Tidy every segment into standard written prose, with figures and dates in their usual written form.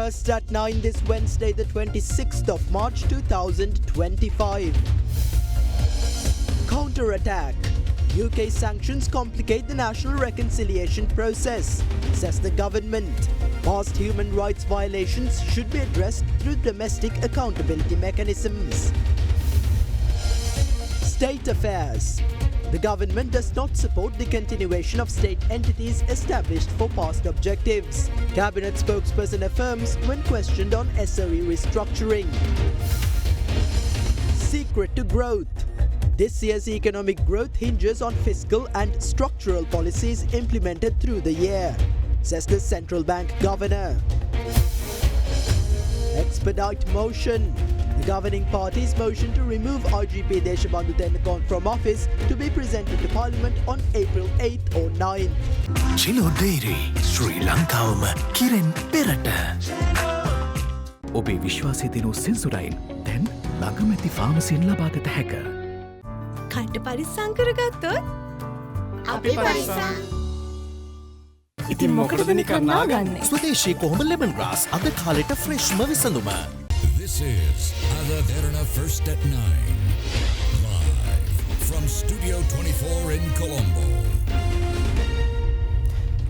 First at 9 this Wednesday, the 26th of March 2025. Counter-attack. UK sanctions complicate the national reconciliation process, says the government. Past human rights violations should be addressed through domestic accountability mechanisms. State affairs. The government does not support the continuation of state entities established for past objectives. Cabinet spokesperson affirms when questioned on SOE restructuring. Secret to growth. This year's economic growth hinges on fiscal and structural policies implemented through the year, says the central bank governor. Expedite motion. The governing party's motion to remove IGP Deshabandhu Tennakoon from office to be presented to Parliament on April 8th or 9th. Chino Dairy, Sri Lankawama, Kiren Perata. Obe Vishwasi Dinu Sensorain, then Langamati Pharmacy in Labagata Hacker. Kanta Parisan karagattොත් අපි පරිසම්. ඉතින් මොකටද නිකන් නාගන්නේ? ස්වදේශී කොහොඹ lemon grass අද කාලෙට ෆ්‍රෙෂ්ම විසඳුම. This is Derana First at 9. Live from Studio 24 in Colombo.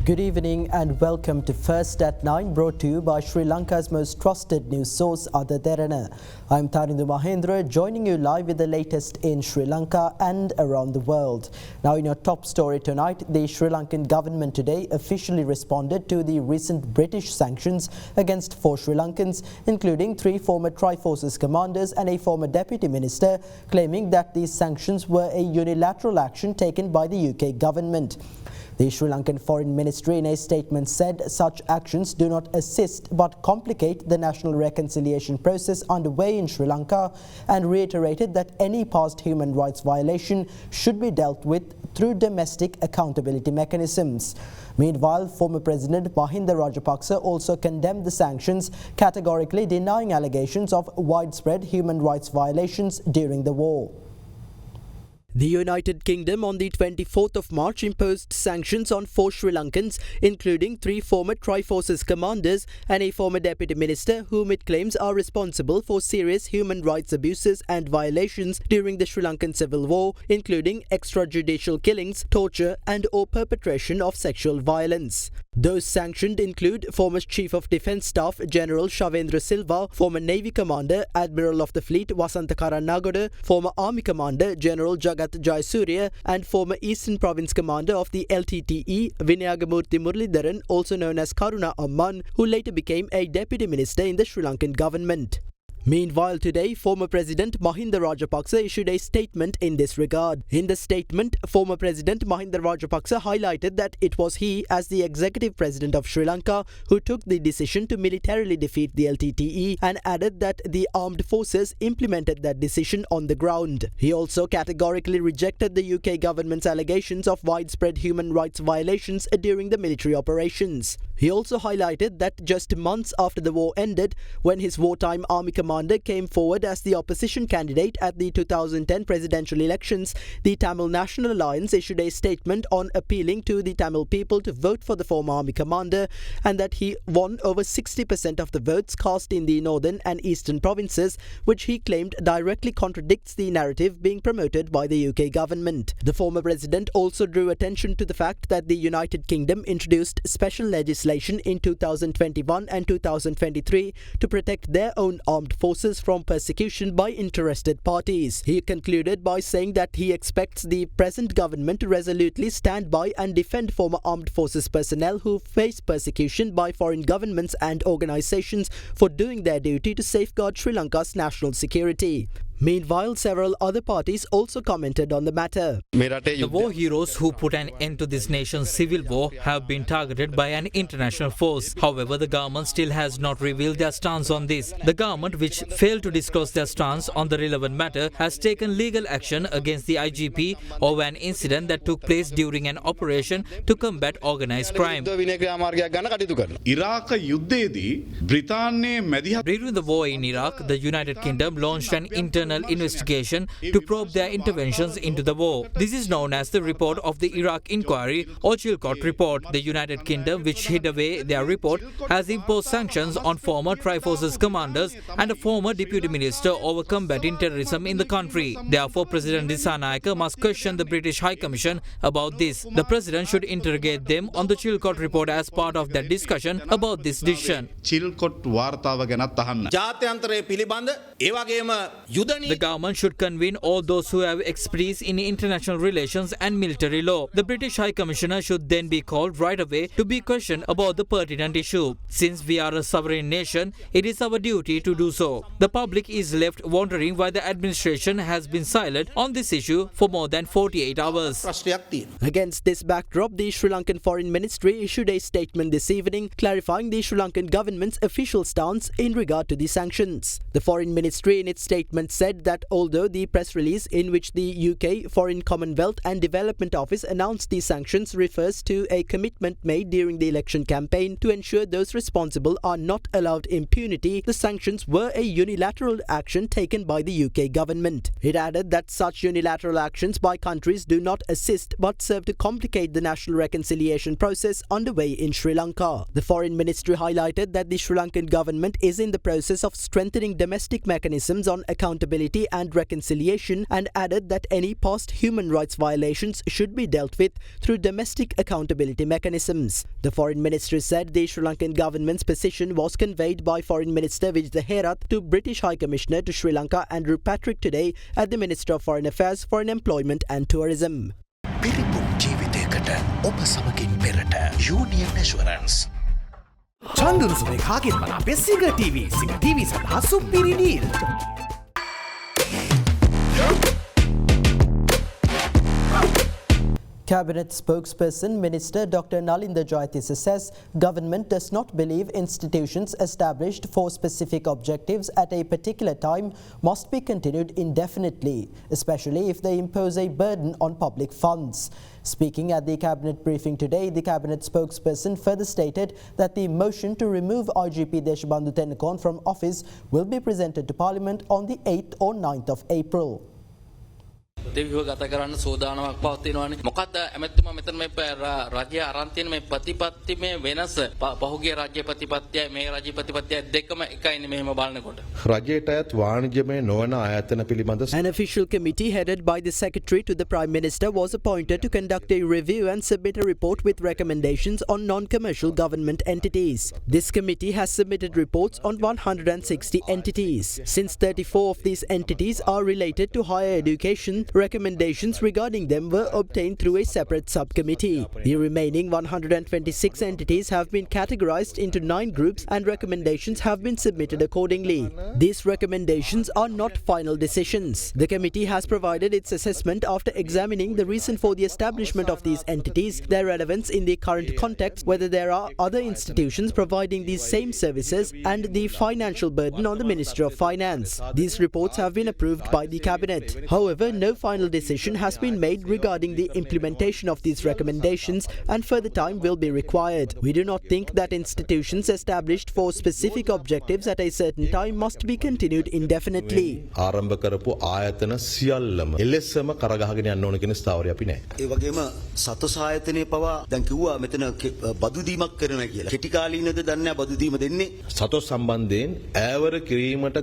Good evening and welcome to First at 9, brought to you by Sri Lanka's most trusted news source, Derana. I'm Tarindu Mahendra, joining you live with the latest in Sri Lanka and around the world. Now, in your top story tonight, the Sri Lankan government today officially responded to the recent British sanctions against 4 Sri Lankans, including 3 former Tri-Forces commanders and a former deputy minister, claiming that these sanctions were a unilateral action taken by the UK government. The Sri Lankan Foreign Ministry in a statement said such actions do not assist but complicate the national reconciliation process underway in Sri Lanka, and reiterated that any past human rights violation should be dealt with through domestic accountability mechanisms. Meanwhile, former President Mahinda Rajapaksa also condemned the sanctions, categorically denying allegations of widespread human rights violations during the war. The United Kingdom on the 24th of March imposed sanctions on 4 Sri Lankans, including 3 former Tri-Forces commanders and a former deputy minister whom it claims are responsible for serious human rights abuses and violations during the Sri Lankan civil war, including extrajudicial killings, torture and/or perpetration of sexual violence. Those sanctioned include former Chief of Defence Staff General Shavendra Silva, former Navy Commander Admiral of the Fleet Wasantha Karannagoda, former Army Commander General Jagat Jayasuriya, and former Eastern Province Commander of the LTTE Vinayagamurthy Muralidharan, also known as Karuna Amman, who later became a deputy minister in the Sri Lankan government. Meanwhile, today, former President Mahinda Rajapaksa issued a statement in this regard. In the statement, former President Mahinda Rajapaksa highlighted that it was he, as the executive president of Sri Lanka, who took the decision to militarily defeat the LTTE, and added that the armed forces implemented that decision on the ground. He also categorically rejected the UK government's allegations of widespread human rights violations during the military operations. He also highlighted that just months after the war ended, when his wartime army commander came forward as the opposition candidate at the 2010 presidential elections, the Tamil National Alliance issued a statement on appealing to the Tamil people to vote for the former army commander, and that he won over 60% of the votes cast in the northern and eastern provinces, which he claimed directly contradicts the narrative being promoted by the UK government. The former president also drew attention to the fact that the United Kingdom introduced special legislation in 2021 and 2023 to protect their own armed forces from persecution by interested parties. He concluded by saying that he expects the present government to resolutely stand by and defend former armed forces personnel who face persecution by foreign governments and organizations for doing their duty to safeguard Sri Lanka's national security. Meanwhile, several other parties also commented on the matter. The war heroes who put an end to this nation's civil war have been targeted by an international force. However, the government still has not revealed their stance on this. The government, which failed to disclose their stance on the relevant matter, has taken legal action against the IGP over an incident that took place during an operation to combat organized crime. During the war in Iraq, the United Kingdom launched an internal internal investigation to probe their interventions into the war. This is known as the report of the Iraq Inquiry or Chilcot Report. The United Kingdom, which hid away their report, has imposed sanctions on former Triforces commanders and a former deputy minister over combating terrorism in the country. Therefore, President Derana must question the British High Commission about this. The President should interrogate them on the Chilcot Report as part of that discussion about this decision. The government should convene all those who have expertise in international relations and military law. The British High Commissioner should then be called right away to be questioned about the pertinent issue. Since we are a sovereign nation, it is our duty to do so. The public is left wondering why the administration has been silent on this issue for more than 48 hours. Against this backdrop, the Sri Lankan Foreign Ministry issued a statement this evening clarifying the Sri Lankan government's official stance in regard to the sanctions. The Foreign Ministry in its statement said that although the press release in which the UK Foreign Commonwealth and Development Office announced the sanctions refers to a commitment made during the election campaign to ensure those responsible are not allowed impunity, the sanctions were a unilateral action taken by the UK government. It added that such unilateral actions by countries do not assist but serve to complicate the national reconciliation process underway in Sri Lanka. The Foreign Ministry highlighted that the Sri Lankan government is in the process of strengthening domestic mechanisms on accountability and reconciliation and added that any past human rights violations should be dealt with through domestic accountability mechanisms. The Foreign Ministry said the Sri Lankan government's position was conveyed by Foreign Minister Vijay Herath to British High Commissioner to Sri Lanka Andrew Patrick today at the Minister of Foreign Affairs, Foreign Employment and Tourism. Union Assurance. චන්දුරුසුමේ කාගෙන් බලා සිංහ TV සඳහා සුපිරි deal. Cabinet spokesperson Minister Dr. Nalinda Jayatissa says government does not believe institutions established for specific objectives at a particular time must be continued indefinitely, especially if they impose a burden on public funds. Speaking at the Cabinet briefing today, the Cabinet spokesperson further stated that the motion to remove IGP Deshabandhu Tennakoon from office will be presented to Parliament on the 8th or 9th of April. දෙවිව ගත කරන්න සෝදානමක් පවතිනවානේ. මොකද ඇමතුමා මෙතන මේ රජය අරන් තියෙන මේ ප්‍රතිපත්ති මේ වෙනස පහුගිය රජ්‍ය ප්‍රතිපත්තියයි මේ රජ්‍ය ප්‍රතිපත්තියයි දෙකම එකයිනේ මෙහෙම බලනකොට. රජයටත් වාණිජමය නොවන ආයතන පිළිබඳ An official committee headed by the Secretary to the Prime Minister was appointed to conduct a review and submit a report with recommendations on non-commercial government entities. This committee has submitted reports on 160 entities. Since 34 of these entities are related to higher education, recommendations regarding them were obtained through a separate subcommittee. The remaining 126 entities have been categorized into 9 groups and recommendations have been submitted accordingly. These recommendations are not final decisions. The committee has provided its assessment after examining the reason for the establishment of these entities, their relevance in the current context, whether there are other institutions providing these same services, and the financial burden on the Ministry of Finance. These reports have been approved by the Cabinet. However, no final decision has been made regarding the implementation of these recommendations and further time will be required. We do not think that institutions established for specific objectives at a certain time must be continued indefinitely. ආරම්භ කරපු ආයතන සියල්ලම එලෙසම කරගහගෙන යන්න ඕන කියන ස්ථාවරය අපි නැහැ. ඒ වගේම සතොස් ආයතනයේ පවා දැන් කිව්වා මෙතන බදු දීමක් කරනවා කියලා. කෙටි කාලීනද දන්නේ බදු දීම දෙන්නේ. සතොස් සම්බන්ධයෙන් ඈවර කිරීමට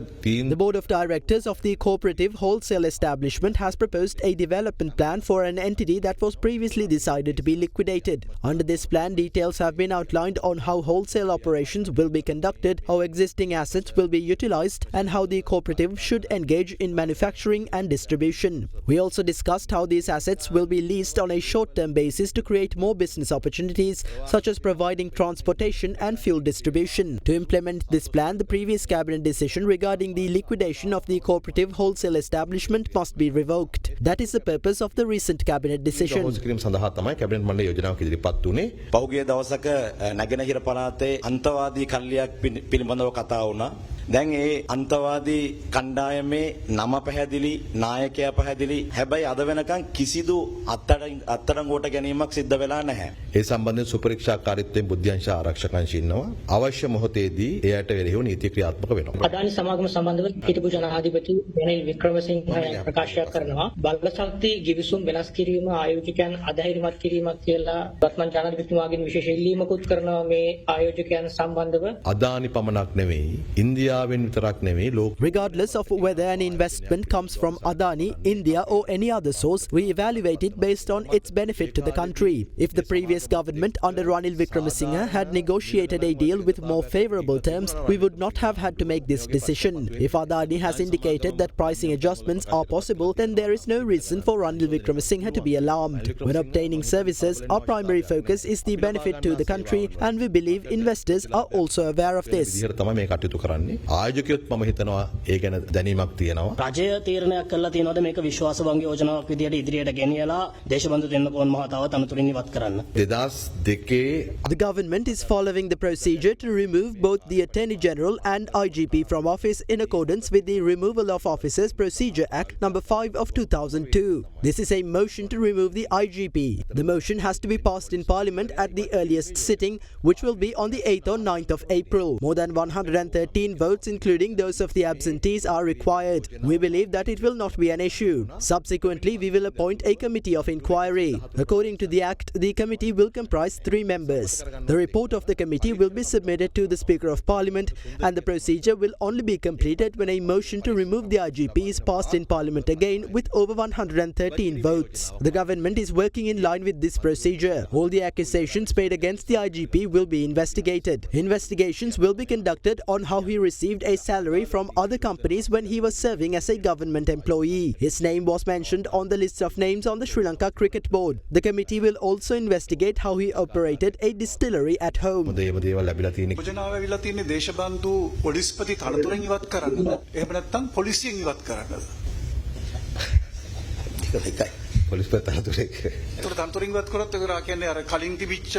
The Board of Directors of the Cooperative Wholesale Establishment has proposed a development plan for an entity that was previously decided to be liquidated. Under this plan, details have been outlined on how wholesale operations will be conducted, how existing assets will be utilized, and how the cooperative should engage in manufacturing and distribution. We also discussed how these assets will be leased on a short-term basis to create more business opportunities, such as providing transportation and fuel distribution. To implement this plan, the previous cabinet decision regarding the liquidation of the cooperative wholesale establishment must be revoked. Act. That is the purpose of the recent cabinet decision. කිරීම සඳහා තමයි cabinet මණ්ඩල යෝජනාවක් ඉදිරිපත් වුණේ. පෞගේ දවසක නැගෙනහිර පළාතේ අන්තවාදී කල්ලියක් පිළිබඳව කතා වුණා. දැන් ඒ අන්තවාදී කණ්ඩායමේ නම පැහැදිලි, නායකයා පැහැදිලි. හැබැයි අද වෙනකන් කිසිදු අත්අඩංගුවට ගැනීමක් සිද්ධ වෙලා නැහැ. ඒ සම්බන්ධයෙන් සුපරීක්ෂාකාරීත්වයෙන් බුද්ධ්‍යංශ ආරක්ෂක අංශ ඉන්නවා. අවශ්‍ය මොහොතේදී එයට එරෙහිව නීති ක්‍රියාත්මක වෙනවා. අදානි සමාගම සම්බන්ධව හිටපු ජනාධිපති රනිල් වික්‍රමසිංහ ප්‍රකාශ කරනවා බල ශක්ති ගිවිසුම් වෙනස් කිරීම ආයෝජකයන් අධෛර්යමත් කිරීමක් කියලා වත්මන් ජනාධිපතිතුමාගෙන් විශේෂ ඉල්ලීමකුත් කරනවා මේ ආයෝජකයන් සම්බන්ධව. අදානි පමණක් නෙවෙයි ඉන්දියාවෙන් විතරක් නෙවෙයි ලෝක. Regardless of whether an investment comes from Adani, India or any other source, we evaluate it based on its benefit to the country. If the previous government under Ranil Wickremesinghe had negotiated a deal with more favourable terms, we would not have had to make this decision. If Adani has indicated that pricing adjustments are possible, then there is no reason for Ranil Wickremesinghe to be alarmed. When obtaining services, our primary focus is the benefit to the country, and we believe investors are also aware of this. ආයෝජකයොත් මම හිතනවා ඒ ගැන දැනීමක් තියෙනවා. රජය තීරණයක් කළා තියෙනවද මේක විශ්වාසභංග යෝජනාවක් විදියට ඉදිරියට ගෙනියලා දේශබන්දු දෙන්නකෝන් මහතාව තනතුරින් ඉවත් කරන්න. 2002 The government is following the procedure to remove both the Attorney General and IGP from office in accordance with the Removal of Officers Procedure Act No. 5 of 2002. This is a motion to remove the IGP. The motion has to be passed in Parliament at the earliest sitting, which will be on the 8th or 9th of April. More than 113 votes, including those of the absentees, are required. We believe that it will not be an issue. Subsequently, we will appoint a committee of inquiry. According to the Act, the committee will comprise 3 members. The report of the committee will be submitted to the Speaker of Parliament, and the procedure will only be completed when a motion to remove the IGP is passed in Parliament again with over 113 votes. The government is working in line with this procedure. All the accusations made against the IGP will be investigated. Investigations will be conducted on how he received a salary from other companies when he was serving as a government employee. His name was mentioned on the list of names on the Sri Lanka Cricket Board. The committee will also investigate how he operated a distillery at home. යෝජනාව ඇවිල්ලා තියෙන්නේ දේශබන්දු පොලිස්පති තනතුරෙන් ඉවත් කරන්නද? එහෙම නැත්නම් පොලිසියෙන් ඉවත් කරන්නද? පොලිස්පති තනතුරේ. ඒතර තනතුරෙන් ඉවත් කරොත් ඒක කියන්නේ අර කලින් තිබිච්ච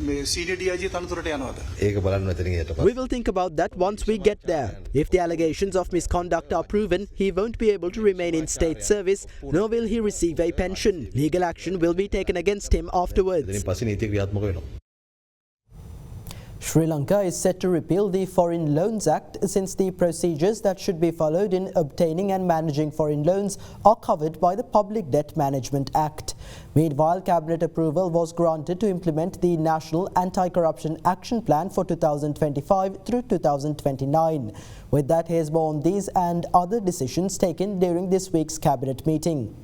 මේ සීනියර් DIG තනතුරට යනවද? ඒක බලන්න මෙතනින් යට. We will think about that once we get there. If the allegations of misconduct are proven, he won't be able to remain in state service, nor will he receive a pension. Legal action will be taken against him afterwards. එතනින් පස්සේ නීති ක්‍රියාත්මක වෙනවා. Sri Lanka is set to repeal the Foreign Loans Act since the procedures that should be followed in obtaining and managing foreign loans are covered by the Public Debt Management Act. Meanwhile, Cabinet approval was granted to implement the National Anti-Corruption Action Plan for 2025 through 2029. With that, here's more on these and other decisions taken during this week's Cabinet meeting.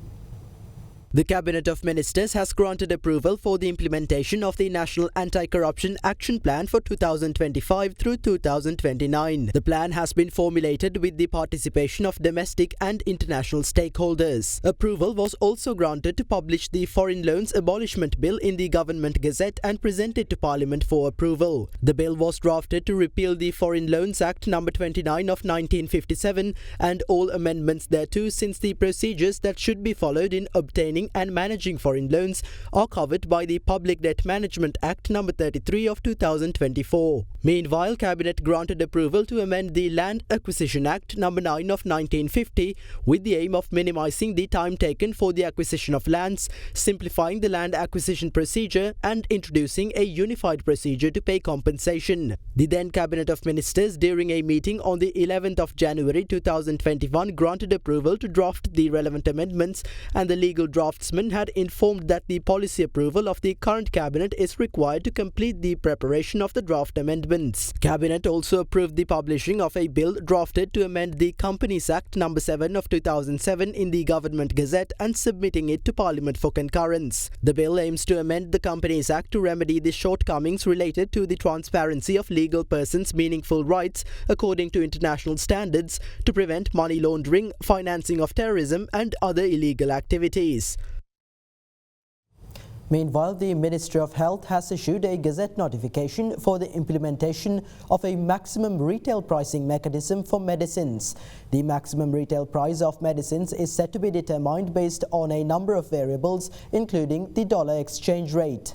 The Cabinet of Ministers has granted approval for the implementation of the National Anti-Corruption Action Plan for 2025 through 2029. The plan has been formulated with the participation of domestic and international stakeholders. Approval was also granted to publish the Foreign Loans Abolishment Bill in the Government Gazette and present it to Parliament for approval. The bill was drafted to repeal the Foreign Loans Act No. 29 of 1957 and all amendments thereto, since the procedures that should be followed in obtaining and managing foreign loans are covered by the Public Debt Management Act No. 33 of 2024. Meanwhile, Cabinet granted approval to amend the Land Acquisition Act No. 9 of 1950 with the aim of minimizing the time taken for the acquisition of lands, simplifying the land acquisition procedure and introducing a unified procedure to pay compensation. The then Cabinet of Ministers, during a meeting on the 11th of January 2021, granted approval to draft the relevant amendments, and the legal draftsman had informed that the policy approval of the current Cabinet is required to complete the preparation of the draft amendments. Cabinet also approved the publishing of a bill drafted to amend the Companies Act No. 7 of 2007 in the Government Gazette and submitting it to Parliament for concurrence. The bill aims to amend the Companies Act to remedy the shortcomings related to the transparency of legal persons' meaningful rights according to international standards, to prevent money laundering, financing of terrorism and other illegal activities. Meanwhile, the Ministry of Health has issued a Gazette notification for the implementation of a maximum retail pricing mechanism for medicines. The maximum retail price of medicines is set to be determined based on a number of variables, including the dollar exchange rate.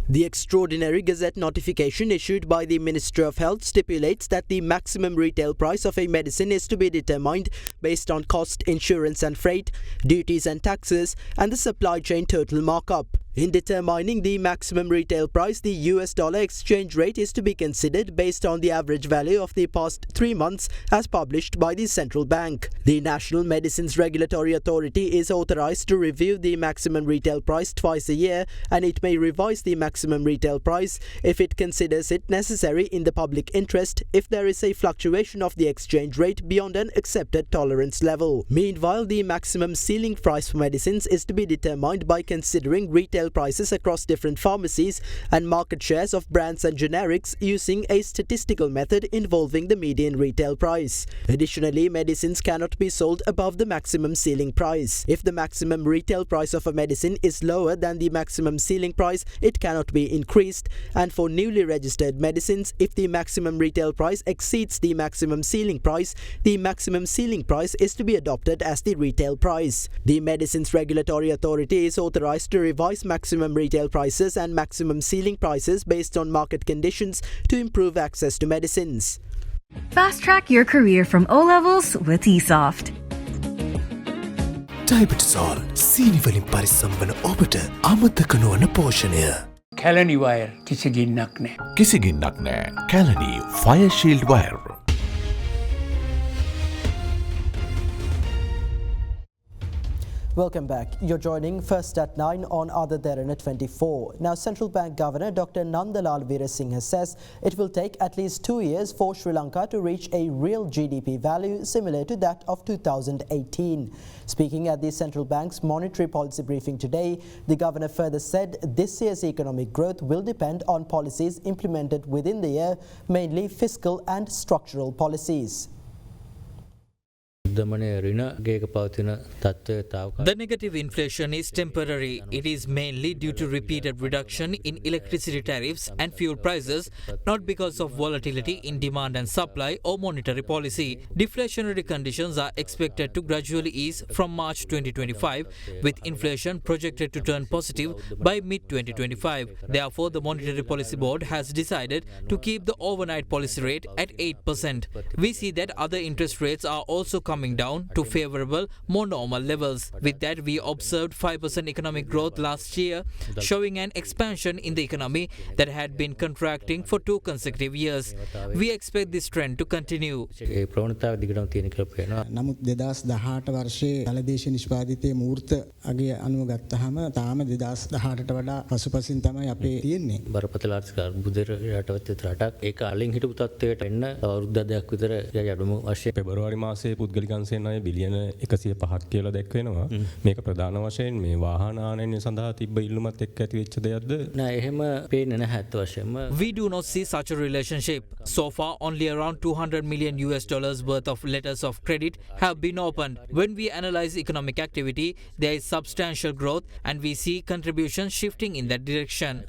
The extraordinary Gazette notification issued by the Ministry of Health stipulates that the maximum retail price of a medicine is to be determined based on cost, insurance and freight, duties and taxes, and the supply chain total markup. In determining the maximum retail price, the US dollar exchange rate is to be considered based on the average value of the past 3 months as published by the central bank. The National Medicines Regulatory Authority is authorized to review the maximum retail price twice a year, and it may revise the maximum retail price if it considers it necessary in the public interest if there is a fluctuation of the exchange rate beyond an accepted tolerance level. Meanwhile, the maximum ceiling price for medicines is to be determined by considering retail prices across different pharmacies and market shares of brands and generics using a statistical method involving the median retail price. Additionally, medicines cannot be sold above the maximum ceiling price. If the maximum retail price of a medicine is lower than the maximum ceiling price, it cannot be increased, and for newly registered medicines, if the maximum retail price exceeds the maximum ceiling price, the maximum ceiling price is to be adopted as the retail price. The Medicines Regulatory Authority is authorized to revise maximum retail prices and maximum ceiling prices based on market conditions to improve access to medicines. Fast track your career from O levels with eSoft. ඩයිබටිසෝල් සීනිවලින් පරිස්සම් වන ඔබට අමතක නොවන පෝෂණය. Kelani wire කිසි ගින්නක් නෑ. කිසි ගින්නක් නෑ. Kelani fire shield wire. Welcome back. You're joining First at 9 on Other Derana 24. Now, Central Bank Governor Dr. Nandalal Veerasinghe says it will take at least 2 years for Sri Lanka to reach a real GDP value similar to that of 2018. Speaking at the Central Bank's monetary policy briefing today, the governor further said this year's economic growth will depend on policies implemented within the year, mainly fiscal and structural policies. The negative inflation is temporary. It is mainly due to repeated reduction in electricity tariffs and fuel prices, not because of volatility in demand and supply or monetary policy. Deflationary conditions are expected to gradually ease from March 2025, with inflation projected to turn positive by mid-2025. Therefore, the Monetary Policy Board has decided to keep the overnight policy rate at 8%. We see that other interest rates are also coming down to favorable, more normal levels. With that, we observed 5% economic growth last year, showing an expansion in the economy that had been contracting for 2 consecutive years. We expect this trend to continue. නමුත් 2018 වර්ෂයේ දලදේශ නිෂ්පාදිතයේ මූර්ත අගය අනුව ගත්තහම තාම 2018ට වඩා පසුපසින් තමයි අපේ තියෙන්නේ. බරපතල ආර්ථික අර්බුදයට යටවත් රටක් ඒක අලින් හිටපු තත්ත්වයට එන්න අවුරුද්දක් විතර යඩුම වශයෙන් පෙබරවාරි මාසයේ පුද්ගලික අංශයෙන් අය බිලියන 105ක් කියලා දැක්වෙනවා. මේක ප්‍රධාන වශයෙන් මේ වාහන ආනයනය සඳහා තිබ්බ ඉල්ලුමත් එක්ක ඇති වෙච්ච දෙයක්ද? නෑ එහෙම පේන්නේ නැහැ අත් වශයෙන්ම. We do not see such a relationship. So far, only around $200 million worth of letters of credit have been opened. When we analyze economic activity, there is substantial growth and we see contributions shifting in that direction.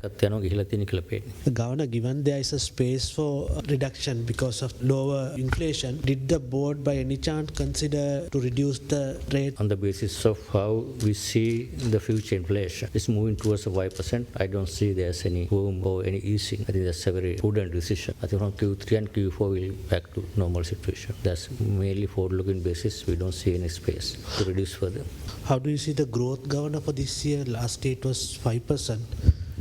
Governor, given there is a space for reduction because of lower inflation, did the board by any chance consider to reduce the rate? On the basis of how we see the future inflation is moving towards a 5%, I don't see there's any room or any easing. I think that's a very prudent decision. I think from Q3 and Q4 we'll back to normal situation. That's mainly forward-looking basis. We don't see any space to reduce further. How do you see the growth, Governor, for this year? Last year it was 5%.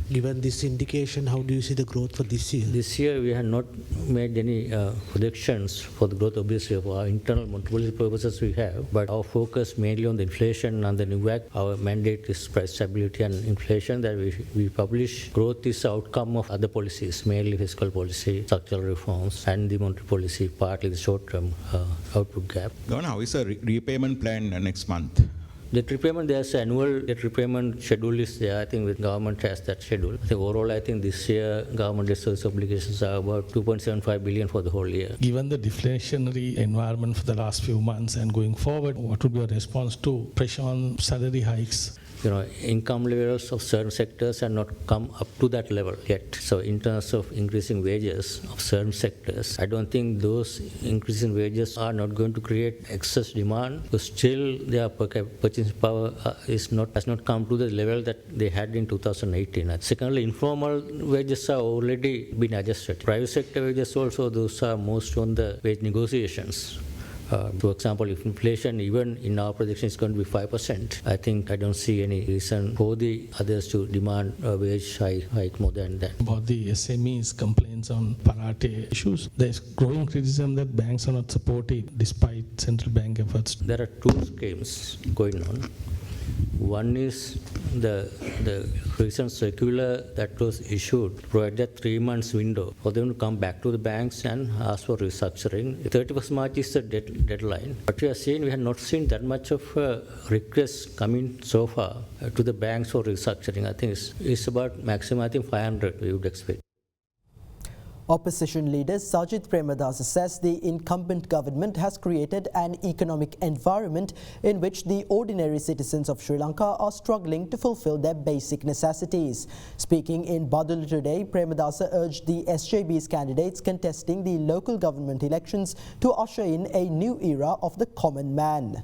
Given this indication, how do you see the growth for this year? This year we have not made any predictions for the growth, obviously, for our internal monetary purposes we have, but our focus mainly on the inflation and the new act. Our mandate is price stability and inflation that we publish. Growth is the outcome of other policies, mainly fiscal policy, structural reforms, and the monetary policy, partly the short-term output gap. Governor, how is the repayment plan next month? Debt repayment, there's an annual debt repayment schedule is there. I think the government has that schedule. I think overall, I think this year government debt service obligations are about 2.75 billion for the whole year. Given the deflationary environment for the last few months and going forward, what would be your response to pressure on salary hikes? income levels of certain sectors have not come up to that level yet. So in terms of increasing wages of certain sectors, I don't think those increasing wages are not going to create excess demand, because still their purchasing power has not come to the level that they had in 2018. Secondly, informal wages are already been adjusted. Private sector wages also, those are most on the wage negotiations. For example, if inflation even in our projection is going to be 5%, I don't see any reason for the others to demand a wage hike more than that. About the SMEs complaints on Parate issues, there's growing criticism that banks are not supported despite central bank efforts. There are two schemes going on. One is the recent circular that was issued provided a 3 months window for them to come back to the banks and ask for restructuring. 31st March is the deadline. But we are seeing we have not seen that much of requests coming so far to the banks for restructuring. I think it's about maximum 500 we would expect. Opposition leader Sajith Premadasa says the incumbent government has created an economic environment in which the ordinary citizens of Sri Lanka are struggling to fulfill their basic necessities. Speaking in Badula today, Premadasa urged the SJB's candidates contesting the local government elections to usher in a new era of the common man.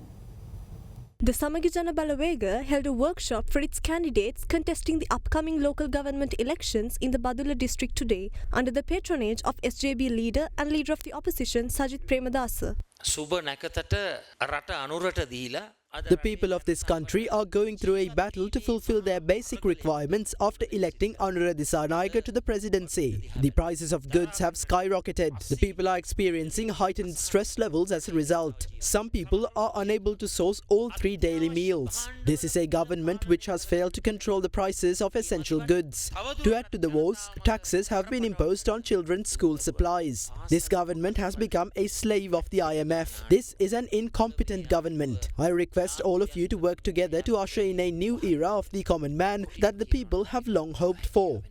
The Samagi Jana Balawega held a workshop for its candidates contesting the upcoming local government elections in the Badula district today under the patronage of SJB leader and leader of the opposition Sajith Premadasa. The people of this country are going through a battle to fulfill their basic requirements after electing Anura Dissanayake to the presidency. The prices of goods have skyrocketed. The people are experiencing heightened stress levels as a result. Some people are unable to source all 3 daily meals. This is a government which has failed to control the prices of essential goods. To add to the woes, taxes have been imposed on children's school supplies. This government has become a slave of the IMF. This is an incompetent government. I request all of you to work together to usher in a new era of the common man that the people have long hoped for.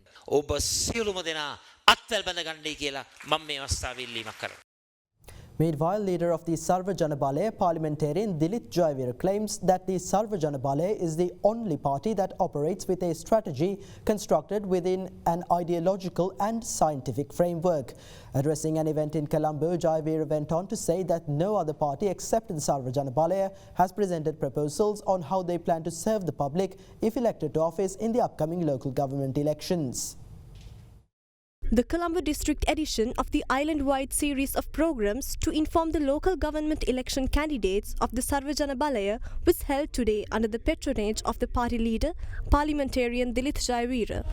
Meanwhile, leader of the Sarva Jana Balaya parliamentarian Dilith Jayawira claims that the Sarva Jana Balaya is the only party that operates with a strategy constructed within an ideological and scientific framework. Addressing an event in Colombo, Jayawira went on to say that no other party except the Sarva Jana Balaya has presented proposals on how they plan to serve the public if elected to office in the upcoming local government elections. The Colombo district edition of the island-wide series of programs to inform the local government election candidates of the Sarva Jana Balaya was held today under the patronage of the party leader, parliamentarian Dilith Jayawira.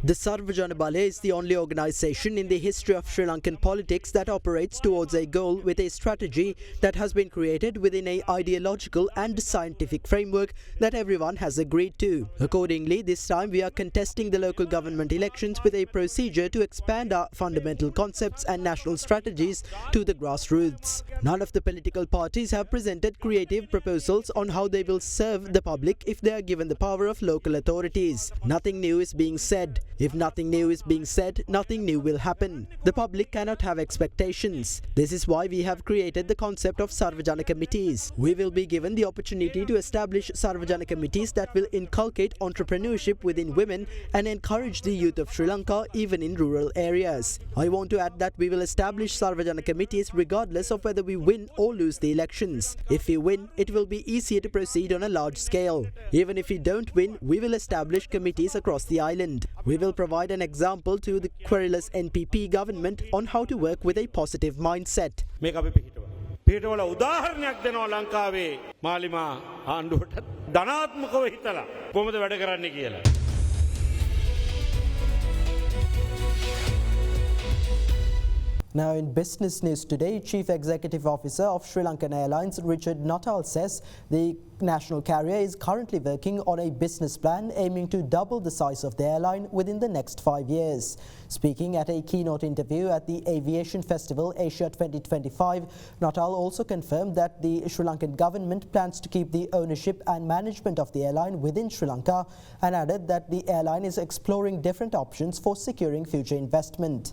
The Sarva Jana Balaya is the only organisation in the history of Sri Lankan politics that operates towards a goal with a strategy that has been created within an ideological and scientific framework that everyone has agreed to. Accordingly, this time we are contesting the local government elections with a procedure to expand our fundamental concepts and national strategies to the grassroots. None of the political parties have presented creative proposals on how they will serve the public if they are given the power of local authorities. Nothing new is being said. If nothing new is being said, nothing new will happen. The public cannot have expectations. This is why we have created the concept of Sarva Jana committees. We will be given the opportunity to establish Sarva Jana committees that will inculcate entrepreneurship within women and encourage the youth of Sri Lanka even in rural areas. I want to add that we will establish Sarva Jana committees regardless of whether we win or lose the elections. If we win, it will be easier to proceed on a large scale. Even if we don't win, we will establish committees across the island. We will provide an example to the querulous NPP government on how to work with a positive mindset. පිටවල උදාහරණයක් දෙනවා ලංකාවේ මාලිමා ආණ්ඩුවට ධනාත්මකව හිතලා කොහොමද වැඩ කරන්න කියලා. Now in business news today, Chief Executive Officer of Sri Lankan Airlines Richard Nuttall says the national carrier is currently working on a business plan aiming to double the size of the airline within the next 5 years. Speaking at a keynote interview at the Aviation Festival Asia 2025, Nuttall also confirmed that the Sri Lankan government plans to keep the ownership and management of the airline within Sri Lanka and added that the airline is exploring different options for securing future investment.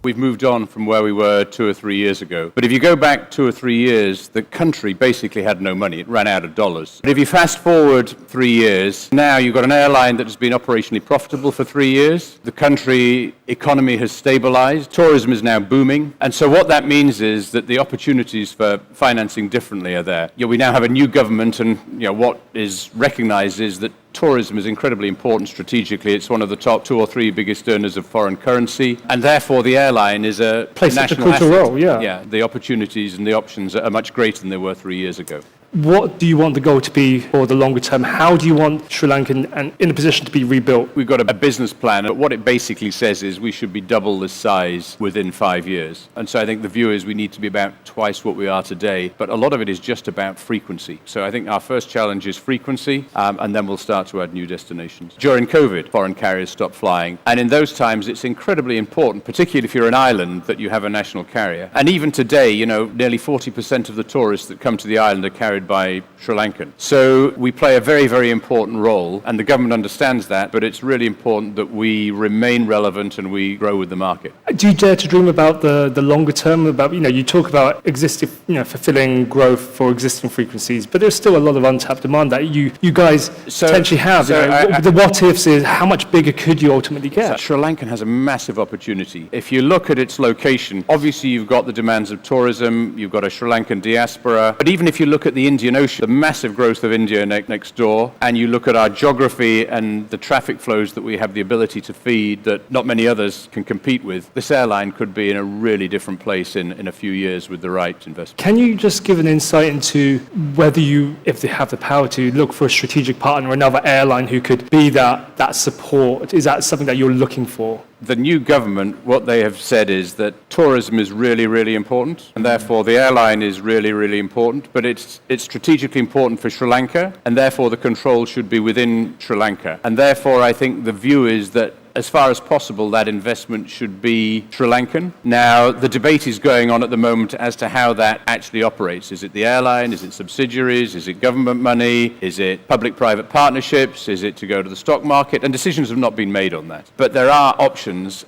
We've moved on from where we were 2 or 3 years ago. But if you go back 2 or 3 years, the country basically had no money. It ran out of dollars. But if you fast forward 3 years, now you've got an airline that has been operationally profitable for 3 years. The country economy has stabilized. Tourism is now booming. And so what that means is that the opportunities for financing differently are there. We now have a new government, and what is recognized is that tourism is incredibly important strategically. It's one of the top 2 or 3 biggest earners of foreign currency, and therefore the airline is a plays national such a crucial asset. role. Yeah. Yeah, the opportunities and the options are much greater than they were 3 years ago. What do you want the goal to be for the longer term? How do you want Sri Lanka in a position to be rebuilt? We've got a business plan, but what it basically says is we should be double this size within 5 years. And so I think the view is we need to be about twice what we are today, but a lot of it is just about frequency. So I think our first challenge is frequency, and then we'll start to add new destinations. During COVID, foreign carriers stopped flying, and in those times it's incredibly important, particularly if you're an island, that you have a national carrier. And even today, nearly 40% of the tourists that come to the island are carried by Sri Lankan. So we play a very, very important role, and the government understands that, but it's really important that we remain relevant and we grow with the market. Do you dare to dream about the longer term? About you talk about existing, fulfilling growth for existing frequencies, but there's still a lot of untapped demand that you guys potentially have. The what ifs is how much bigger could you ultimately get? So Sri Lankan has a massive opportunity. If you look at its location, obviously you've got the demands of tourism, you've got a Sri Lankan diaspora, but even if you look at the Indian Ocean, the massive growth of India next door, and you look at our geography and the traffic flows that we have the ability to feed that not many others can compete with, this airline could be in a really different place in a few years with the right investment. Can you just give an insight into whether you, if they have the power to, look for a strategic partner, another airline who could be that support? Is that something that you're looking for? The new government, what they have said is that tourism is really, really important, and therefore the airline is really, really important, but it's strategically important for Sri Lanka, and therefore the control should be within Sri Lanka. And therefore I think the view is that as far as possible, that investment should be Sri Lankan. Now, the debate is going on at the moment as to how that actually operates. Is it the airline? Is it subsidiaries? Is it government money? Is it public-private partnerships? Is it to go to the stock market? And decisions have not been made on that. But there are options.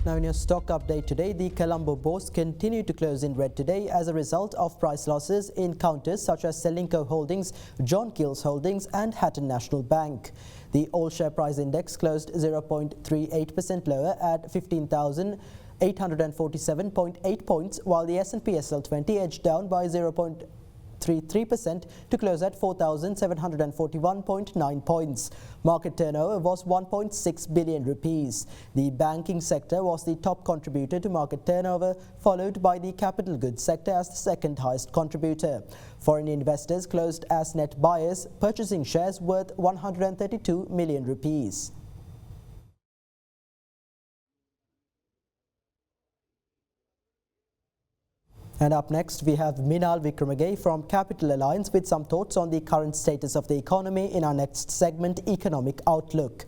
Now in your stock update today, the Colombo bourse continued to close in red today as a result of price losses in counters such as Selinco Holdings, John Keells Holdings and Hatton National Bank. The all-share price index closed 0.38% lower at 15,847.8 points, while the S&P SL20 edged down by 0.33% to close at 4,741.9 points. Market turnover was 1.6 billion rupees. The banking sector was the top contributor to market turnover, followed by the capital goods sector as the second highest contributor. Foreign investors closed as net buyers, purchasing shares worth 132 million rupees. And up next, we have Minal Wickremege from Capital Alliance with some thoughts on the current status of the economy in our next segment, Economic Outlook.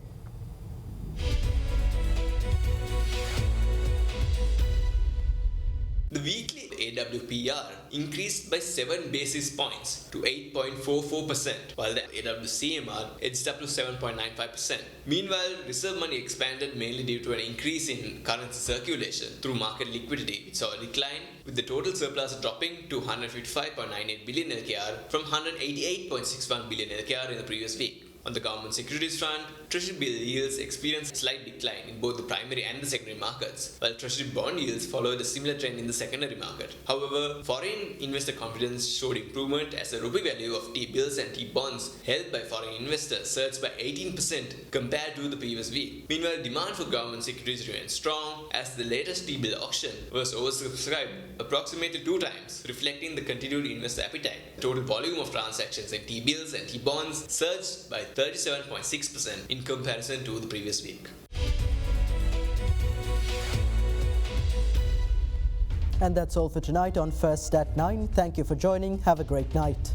The weekly AWPR increased by 7 basis points to 8.44%, while the AWCMR edged up to 7.95%. Meanwhile, reserve money expanded mainly due to an increase in currency circulation through market liquidity, which saw a decline, with the total surplus dropping to 155.98 billion LKR from 188.61 billion LKR in the previous week. On the government securities front, Treasury bill yields experienced a slight decline in both the primary and the secondary markets, while Treasury bond yields followed a similar trend in the secondary market. However, foreign investor confidence showed improvement as the rupee value of T-bills and T-bonds held by foreign investors surged by 18% compared to the previous week. Meanwhile, demand for government securities remained strong as the latest T-bill auction was oversubscribed approximately 2 times, reflecting the continued investor appetite. The total volume of transactions in T-bills and T-bonds surged by 37.6% in comparison to the previous week. And that's all for tonight on First at 9. Thank you for joining. Have a great night.